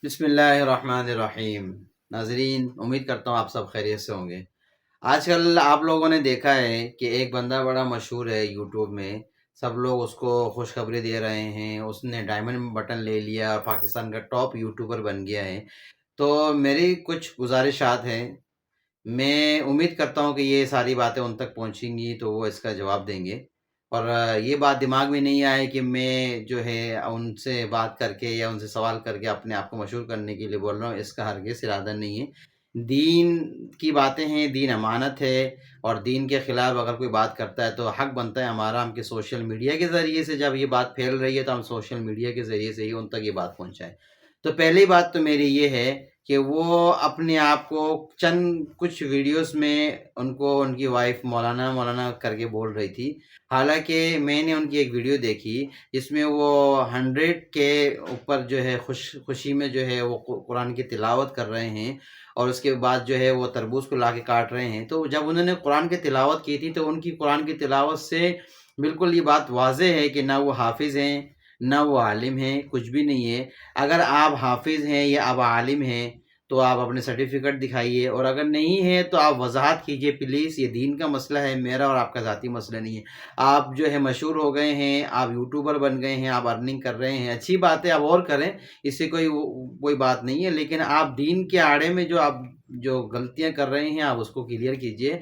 بسم اللہ الرحمن الرحیم۔ ناظرین، امید کرتا ہوں آپ سب خیریت سے ہوں گے۔ آج کل آپ لوگوں نے دیکھا ہے کہ ایک بندہ بڑا مشہور ہے یوٹیوب میں، سب لوگ اس کو خوشخبری دے رہے ہیں، اس نے ڈائمنڈ بٹن لے لیا اور پاکستان کا ٹاپ یوٹیوبر بن گیا ہے۔ تو میری کچھ گزارشات ہیں، میں امید کرتا ہوں کہ یہ ساری باتیں ان تک پہنچیں گی تو وہ اس کا جواب دیں گے، اور یہ بات دماغ میں نہیں آئے کہ میں جو ہے ان سے بات کر کے یا ان سے سوال کر کے اپنے آپ کو مشہور کرنے کے لیے بول رہا ہوں، اس کا ہرگز ارادہ نہیں ہے۔ دین کی باتیں ہیں، دین امانت ہے، اور دین کے خلاف اگر کوئی بات کرتا ہے تو حق بنتا ہے ہمارا ہم کہ سوشل میڈیا کے ذریعے سے جب یہ بات پھیل رہی ہے تو ہم سوشل میڈیا کے ذریعے سے ہی ان تک یہ بات پہنچائیں۔ تو پہلی بات تو میری یہ ہے کہ وہ اپنے آپ کو چند کچھ ویڈیوز میں ان کو ان کی وائف مولانا مولانا کر کے بول رہی تھی، حالانکہ میں نے ان کی ایک ویڈیو دیکھی جس میں وہ 100 کے اوپر جو ہے خوشی میں جو ہے وہ قرآن کی تلاوت کر رہے ہیں، اور اس کے بعد جو ہے وہ تربوز کو لا کے کاٹ رہے ہیں۔ تو جب انہوں نے قرآن کی تلاوت کی تھی تو ان کی قرآن کی تلاوت سے بالکل یہ بات واضح ہے کہ نہ وہ حافظ ہیں نہ وہ عالم ہیں، کچھ بھی نہیں ہے۔ اگر آپ حافظ ہیں یا آپ عالم ہیں تو آپ اپنے سرٹیفکیٹ دکھائیے، اور اگر نہیں ہے تو آپ وضاحت کیجئے پلیز، یہ دین کا مسئلہ ہے، میرا اور آپ کا ذاتی مسئلہ نہیں ہے۔ آپ جو ہے مشہور ہو گئے ہیں، آپ یوٹیوبر بن گئے ہیں، آپ ارننگ کر رہے ہیں، اچھی بات ہے، آپ اور کریں، اس سے کوئی بات نہیں ہے، لیکن آپ دین کے آڑے میں جو غلطیاں کر رہے ہیں آپ اس کو کلیئر کیجئے۔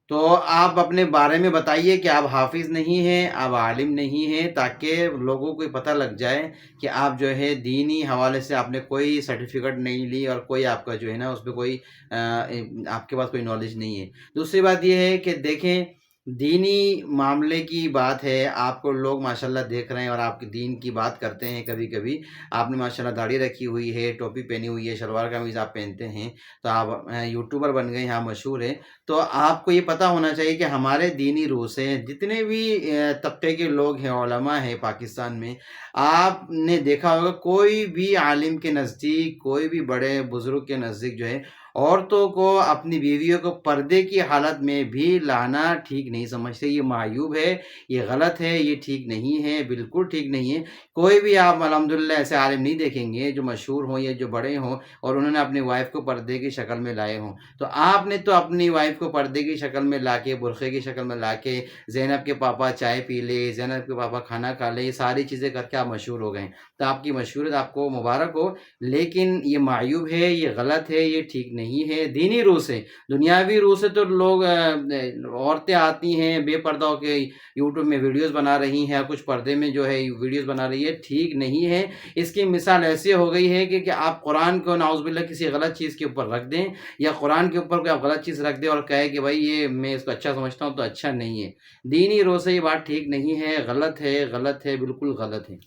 تو آپ اپنے بارے میں بتائیے کہ آپ حافظ نہیں ہیں، آپ عالم نہیں ہیں، تاکہ لوگوں کو پتہ لگ جائے کہ آپ جو ہے دینی حوالے سے آپ نے کوئی سرٹیفکیٹ نہیں لی، اور کوئی آپ کا جو ہے نا اس پہ کوئی آپ کے پاس کوئی نالج نہیں ہے۔ دوسری بات یہ ہے کہ دیکھیں، دینی معاملے کی بات ہے، آپ کو لوگ ماشاءاللہ دیکھ رہے ہیں اور آپ کی دین کی بات کرتے ہیں، کبھی کبھی آپ نے ماشاءاللہ داڑھی رکھی ہوئی ہے، ٹوپی پہنی ہوئی ہے، شلوار قمیض آپ پہنتے ہیں، تو آپ یوٹیوبر بن گئے ہیں، آپ مشہور ہیں۔ تو آپ کو یہ پتہ ہونا چاہیے کہ ہمارے دینی روح سے جتنے بھی طبقے کے لوگ ہیں، علماء ہیں پاکستان میں، آپ نے دیکھا ہوگا کوئی بھی عالم کے نزدیک، کوئی بھی بڑے بزرگ کے نزدیک جو ہے عورتوں کو، اپنی بیویوں کو پردے کی حالت میں بھی لانا ٹھیک نہیں سمجھتے۔ یہ معیوب ہے، یہ غلط ہے، یہ ٹھیک نہیں ہے، بالکل ٹھیک نہیں ہے۔ کوئی بھی آپ الحمدللہ ایسے عالم نہیں دیکھیں گے جو مشہور ہوں یا جو بڑے ہوں اور انہوں نے اپنی وائف کو پردے کی شکل میں لائے ہوں۔ تو آپ نے تو اپنی وائف کو پردے کی شکل میں لا کے، برقعے کی شکل میں لا کے، زینب کے پاپا چائے پی لے، زینب کے پاپا کھانا کھا لے، یہ ساری چیزیں کر کے آپ مشہور ہو گئے ہیں۔ تو آپ کی مشہوریت آپ کو مبارک ہو، لیکن یہ معیوب ہے، یہ غلط ہے، یہ ٹھیک نہیں ہے۔ دینی روح سے، دنیاوی روح سے تو لوگ عورتیں آتی ہیں بے پردہ ہو کے یوٹیوب میں ویڈیوز بنا رہی ہیں، کچھ پردے میں جو ہے ویڈیوز بنا رہی ہے، ٹھیک نہیں ہے۔ اس کی مثال ایسی ہو گئی ہے کہ آپ قرآن کو نعوذ باللہ کسی غلط چیز کے اوپر رکھ دیں، یا قرآن کے اوپر کوئی آپ غلط چیز رکھ دیں اور کہے کہ بھائی یہ میں اس کو اچھا سمجھتا ہوں، تو اچھا نہیں ہے۔ دینی روح سے یہ بات ٹھیک نہیں ہے، غلط ہے، غلط ہے، بالکل غلط ہے۔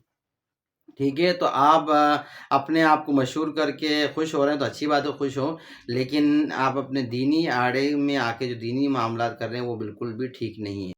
ٹھیک ہے، تو آپ اپنے آپ کو مشہور کر کے خوش ہو رہے ہیں تو اچھی بات ہے، خوش ہو، لیکن آپ اپنے دینی آڑے میں آ کے جو دینی معاملات کر رہے ہیں وہ بالکل بھی ٹھیک نہیں ہے۔